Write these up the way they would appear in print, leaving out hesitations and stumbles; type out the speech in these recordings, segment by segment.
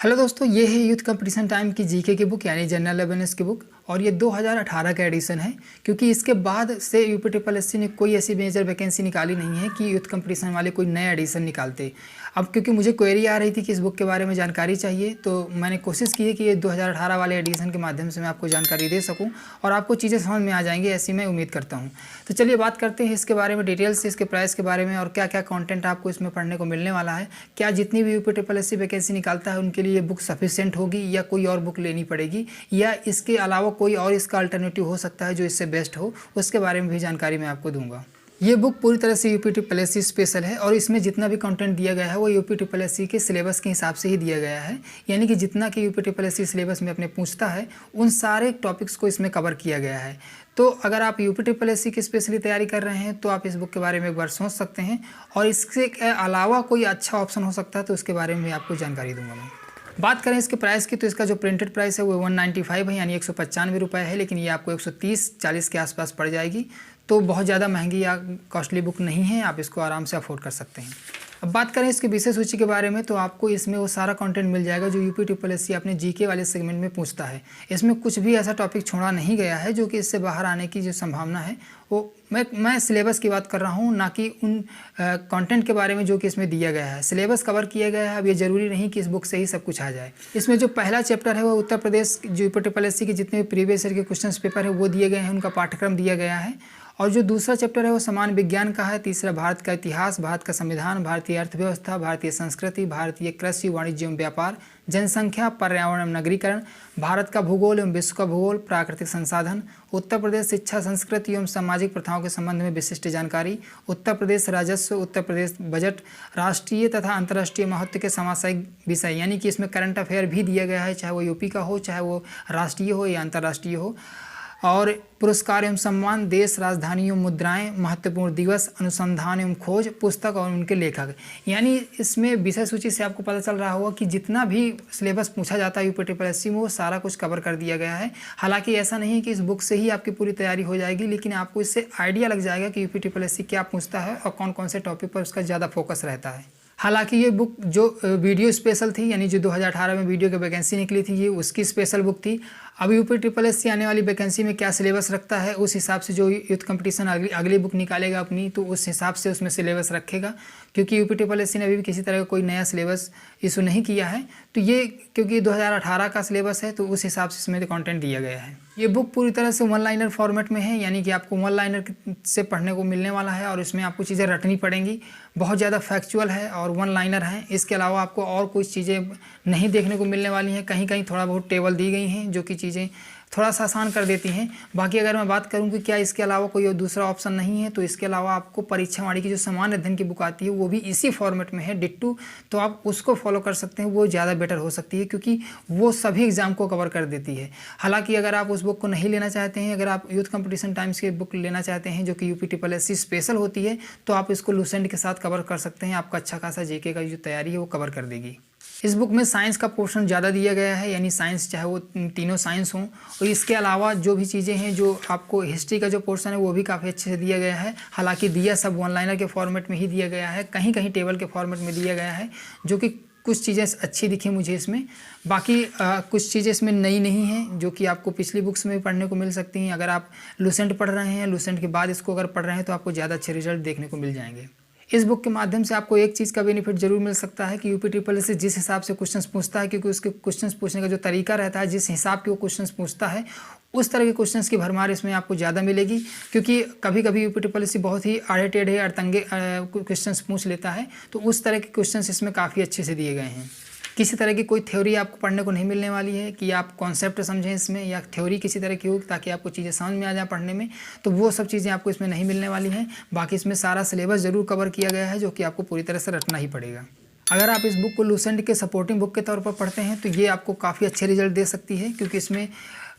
Hello दोस्तों, ये है यूथ कंपटीशन टाइम की जीके की बुक यानी जनरल अवेयरनेस की बुक और ये 2018 का एडिशन है क्योंकि इसके बाद से यूपी ट्रिपल एस सी ने कोई ऐसी मेजर वैकेंसी निकाली नहीं है कि यूथ कंपटीशन वाले कोई नया एडिशन निकालते। अब क्योंकि मुझे क्वेरी आ रही थी कि इस बुक के बारे में जानकारी चाहिए तो मैंने कोशिश की है कि ये 2018 वाले एडिशन के माध्यम से मैं आपको जानकारी दे सकूँ और आपको चीज़ें समझ में आ जाएंगी, ऐसी मैं उम्मीद करता हूँ। तो चलिए बात करते हैं इसके बारे में डिटेल से, इसके प्राइस के बारे में और क्या क्या कॉन्टेंट आपको इसमें पढ़ने को मिलने वाला है। क्या जितनी भी UP triple S C vacancy निकालता है उनके लिए ये बुक सफिशिएंट होगी या कोई और बुक लेनी पड़ेगी या इसके अलावा कोई और इसका अल्टरनेटिव हो सकता है जो इससे बेस्ट हो, उसके बारे में भी जानकारी मैं आपको दूंगा। ये बुक पूरी तरह से UP triple S C special है और इसमें जितना भी कंटेंट दिया गया है वो यूपी ट्रिपल एस सी के सिलेबस के हिसाब से ही दिया गया है, यानी कि जितना कि UP triple S C syllabus में अपने पूछता है उन सारे टॉपिक्स को इसमें कवर किया गया है। तो अगर आप यूपी ट्रिपल एस सी की स्पेशली तैयारी कर रहे हैं तो आप इस बुक के बारे में एक बार सोच सकते हैं और इसके अलावा कोई अच्छा ऑप्शन हो सकता है तो उसके बारे में आपको जानकारी दूंगा मैं। बात करें इसके प्राइस की तो इसका जो प्रिंटेड प्राइस है वो 195 है, यानी 195 रुपये है, लेकिन ये आपको 130-40 के आसपास पड़ जाएगी। तो बहुत ज़्यादा महंगी या कॉस्टली बुक नहीं है, आप इसको आराम से अफोर्ड कर सकते हैं। अब बात करें इसकी विषय सूची के बारे में तो आपको इसमें वो सारा कंटेंट मिल जाएगा जो यूपी ट्रिपल एस सी अपने जीके वाले सेगमेंट में पूछता है। इसमें कुछ भी ऐसा टॉपिक छोड़ा नहीं गया है जो कि इससे बाहर आने की जो संभावना है वो मैं सिलेबस की बात कर रहा हूँ, ना कि उन कंटेंट के बारे में जो कि इसमें दिया गया है। सिलेबस कवर किया गया है, अब ये ज़रूरी नहीं कि इस बुक से ही सब कुछ आ जाए। इसमें जो पहला चैप्टर है वो उत्तर प्रदेश जो यूपी ट्रिपल एस सी के जितने भी प्रीवियस ईयर के क्वेश्चन पेपर है वो दिए गए हैं, उनका पाठ्यक्रम दिया गया है। और जो दूसरा चैप्टर है वो समान विज्ञान का है। तीसरा भारत का इतिहास, भारत का संविधान, भारतीय अर्थव्यवस्था, भारतीय संस्कृति, भारतीय कृषि, वाणिज्य एवं व्यापार, जनसंख्या, पर्यावरण एवं नगरीकरण, भारत का भूगोल एवं विश्व का भूगोल, प्राकृतिक संसाधन, उत्तर प्रदेश शिक्षा, संस्कृति एवं सामाजिक प्रथाओं के संबंध में विशिष्ट जानकारी, उत्तर प्रदेश राजस्व, उत्तर प्रदेश बजट, राष्ट्रीय तथा अंतर्राष्ट्रीय महत्व के सामाजिक विषय, यानी कि इसमें करंट अफेयर भी दिया गया है, चाहे वो यूपी का हो, चाहे वो राष्ट्रीय हो या अंतर्राष्ट्रीय हो। और पुरस्कार एवं सम्मान, देश, राजधानियों, मुद्राएं, महत्वपूर्ण दिवस, अनुसंधान एवं खोज, पुस्तक और उनके लेखक, यानी इसमें विषय सूची से आपको पता चल रहा होगा कि जितना भी सिलेबस पूछा जाता है यूपी ट्रिपल एस सी में वो सारा कुछ कवर कर दिया गया है। हालांकि ऐसा नहीं है कि इस बुक से ही आपकी पूरी तैयारी हो जाएगी, लेकिन आपको इससे आइडिया लग जाएगा कि यूपी ट्रिपल एस सी क्या पूछता है और कौन कौन से टॉपिक पर उसका ज़्यादा फोकस रहता है। हालांकि ये बुक जो वीडियो स्पेशल थी, यानी जो 2018 में वीडियो की वैकेंसी निकली थी, ये उसकी स्पेशल बुक थी। अब यूपी ट्रिपल एस सी आने वाली वैकेंसी में क्या सिलेबस रखता है उस हिसाब से जो यूथ कंपटीशन अगली बुक निकालेगा अपनी, तो उस हिसाब से उसमें सिलेबस रखेगा, क्योंकि यूपी ट्रिपल एस सी ने अभी भी किसी तरह का कोई नया सिलेबस इशू नहीं किया है। तो ये क्योंकि 2018 का सिलेबस है तो उस हिसाब से इसमें कंटेंट दिया गया है। ये बुक पूरी तरह से वन लाइनर फॉर्मेट में है, यानी कि आपको वन लाइनर से पढ़ने को मिलने वाला है और इसमें आपको चीज़ें रटनी पड़ेंगी। बहुत ज़्यादा फैक्चुअल है और वन लाइनर है, इसके अलावा आपको और कुछ चीज़ें नहीं देखने को मिलने वाली हैं। कहीं कहीं थोड़ा बहुत टेबल दी गई हैं जो कि चीज़ें थोड़ा सा आसान कर देती हैं। बाकी अगर मैं बात करूं कि क्या इसके अलावा कोई और दूसरा ऑप्शन नहीं है, तो इसके अलावा आपको परीक्षा वाणी की जो सामान्य अध्ययन की बुक आती है वो भी इसी फॉर्मेट में है डिट्टू, तो आप उसको फॉलो कर सकते हैं। वो ज़्यादा बेटर हो सकती है क्योंकि वो सभी एग्जाम को कवर कर देती है। हालांकि अगर आप उस बुक को नहीं लेना चाहते हैं, अगर आप यूथ कंपटीशन टाइम्स की बुक लेना चाहते हैं जो कि UP triple S C special होती है, तो आप इसको लूसेंट के साथ कवर कर सकते हैं। आपका अच्छा खासा जीके का जो तैयारी है वो कवर कर देगी। इस बुक में साइंस का पोर्शन ज़्यादा दिया गया है, यानी साइंस चाहे वो तीनों साइंस हों, और इसके अलावा जो भी चीज़ें हैं जो आपको हिस्ट्री का जो पोर्शन है वो भी काफ़ी अच्छे से दिया गया है। हालांकि दिया सब वन लाइनर के फॉर्मेट में ही दिया गया है, कहीं कहीं टेबल के फॉर्मेट में दिया गया है, जो कि कुछ चीज़ें अच्छी दिखी मुझे इसमें। बाकी कुछ चीज़ें इसमें नई नहीं हैं जो कि आपको पिछली बुक्स में भी पढ़ने को मिल सकती हैं। अगर आप लूसेंट पढ़ रहे हैं, लूसेंट के बाद इसको अगर पढ़ रहे हैं तो आपको ज़्यादा अच्छे रिजल्ट देखने को मिल जाएंगे। इस बुक के माध्यम से आपको एक चीज़ का बेनिफिट जरूर मिल सकता है कि यूपी ट्रिपल एस सी जिस हिसाब से क्वेश्चंस पूछता है, क्योंकि उसके क्वेश्चंस पूछने का जो तरीका रहता है, जिस हिसाब के वो क्वेश्चंस पूछता है, उस तरह के क्वेश्चंस की भरमार इसमें आपको ज़्यादा मिलेगी। क्योंकि कभी कभी यूपी ट्रिपल एस सी बहुत ही आड़े टेढ़े अड़तंगे क्वेश्चंस पूछ लेता है, तो उस तरह के क्वेश्चंस इसमें काफ़ी अच्छे से दिए गए हैं। किसी तरह की कोई थ्योरी आपको पढ़ने को नहीं मिलने वाली है कि आप कॉन्सेप्ट समझें इसमें, या थ्योरी किसी तरह की हो ताकि आपको चीज़ें समझ में आ जाए पढ़ने में, तो वो सब चीज़ें आपको इसमें नहीं मिलने वाली हैं। बाकी इसमें सारा सिलेबस ज़रूर कवर किया गया है जो कि आपको पूरी तरह से रटना ही पड़ेगा। अगर आप इस बुक को लूसेंट के सपोर्टिंग बुक के तौर पर पढ़ते हैं तो ये आपको काफ़ी अच्छे रिजल्ट दे सकती है, क्योंकि इसमें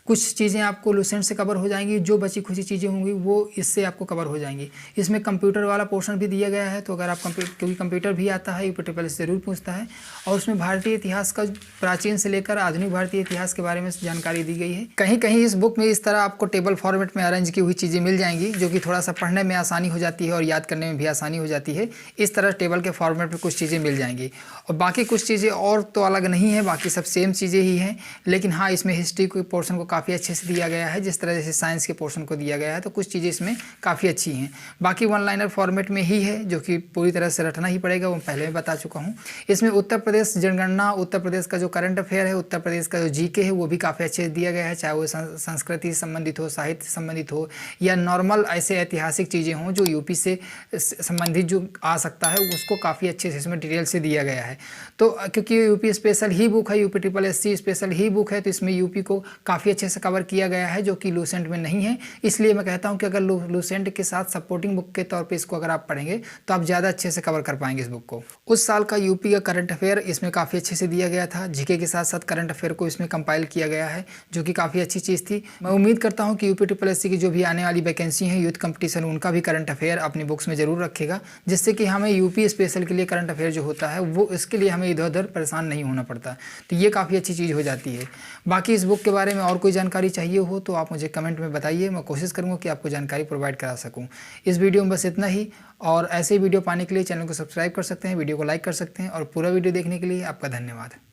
कुछ चीज़ें आपको लूसेंट से कवर हो जाएंगी, जो बची खुची चीज़ें होंगी वो इससे आपको कवर हो जाएंगी। इसमें कंप्यूटर वाला पोर्शन भी दिया गया है, तो अगर आप क्योंकि कंप्यूटर भी आता है यूपी से ज़रूर पूछता है। और उसमें भारतीय इतिहास का प्राचीन से लेकर आधुनिक भारतीय इतिहास के बारे में जानकारी दी गई है। कहीं कहीं इस बुक में इस तरह आपको टेबल फॉर्मेट में अरेंज की हुई चीज़ें मिल जाएंगी, जो कि थोड़ा सा पढ़ने में आसानी हो जाती है और याद करने में भी आसानी हो जाती है। इस तरह टेबल के फॉर्मेट में कुछ चीज़ें मिल जाएंगी, और बाकी कुछ चीज़ें और तो अलग नहीं है, बाकी सब सेम चीज़ें ही हैं। लेकिन हाँ, इसमें हिस्ट्री के पोर्शन को काफ़ी अच्छे से दिया गया है, जिस तरह जैसे साइंस के पोर्शन को दिया गया है, तो कुछ चीज़ें इसमें काफ़ी अच्छी हैं। बाकी वन लाइनर फॉर्मेट में ही है, जो कि पूरी तरह से रटना ही पड़ेगा, वो पहले मैं बता चुका हूँ। इसमें उत्तर प्रदेश जनगणना, उत्तर प्रदेश का जो करंट अफेयर है, उत्तर प्रदेश का जो जीके है, वो भी काफ़ी अच्छे से दिया गया है, चाहे वो संस्कृति संबंधित हो, साहित्य संबंधित हो, या नॉर्मल ऐसे ऐतिहासिक चीज़ें हों जो यूपी से संबंधित जो आ सकता है, उसको काफ़ी अच्छे से इसमें डिटेल से दिया गया है। तो क्योंकि यूपी स्पेशल ही बुक है, यूपी SSC स्पेशल ही बुक है, तो इसमें यूपी को काफ़ी अच्छे से कवर किया गया है, जो कि लूसेंट में नहीं है। इसलिए मैं कहता हूँ कि अगर लूसेंट के साथ सपोर्टिंग बुक के तौर पे इसको अगर आप पढ़ेंगे तो आप ज़्यादा अच्छे से कवर कर पाएंगे इस बुक को। उस साल का यूपी का करंट अफेयर इसमें काफ़ी अच्छे से दिया गया था, जीके के साथ साथ करंट अफेयर को इसमें कंपाइल किया गया है, जो कि काफ़ी अच्छी चीज़ थी। मैं उम्मीद करता हूँ कि यूपी SSC की जो भी आने वाली वैकेंसी है यूथ कंपटीशन, उनका भी करंट अफेयर अपनी बुक्स में ज़रूर रखेगा, जिससे कि हमें यूपी स्पेशल के लिए करंट अफेयर जो होता है वो इसके लिए हमें इधर उधर परेशान नहीं होना पड़ता। तो ये काफ़ी अच्छी चीज़ हो जाती है। बाकी इस बुक के बारे में और कोई जानकारी चाहिए हो तो आप मुझे कमेंट में बताइए, मैं कोशिश करूँगा कि आपको जानकारी प्रोवाइड करा सकूँ। इस वीडियो में बस इतना ही, और ऐसे वीडियो पाने के लिए चैनल को सब्सक्राइब कर सकते हैं, वीडियो को लाइक कर सकते हैं, और पूरा वीडियो देखने के लिए आपका धन्यवाद।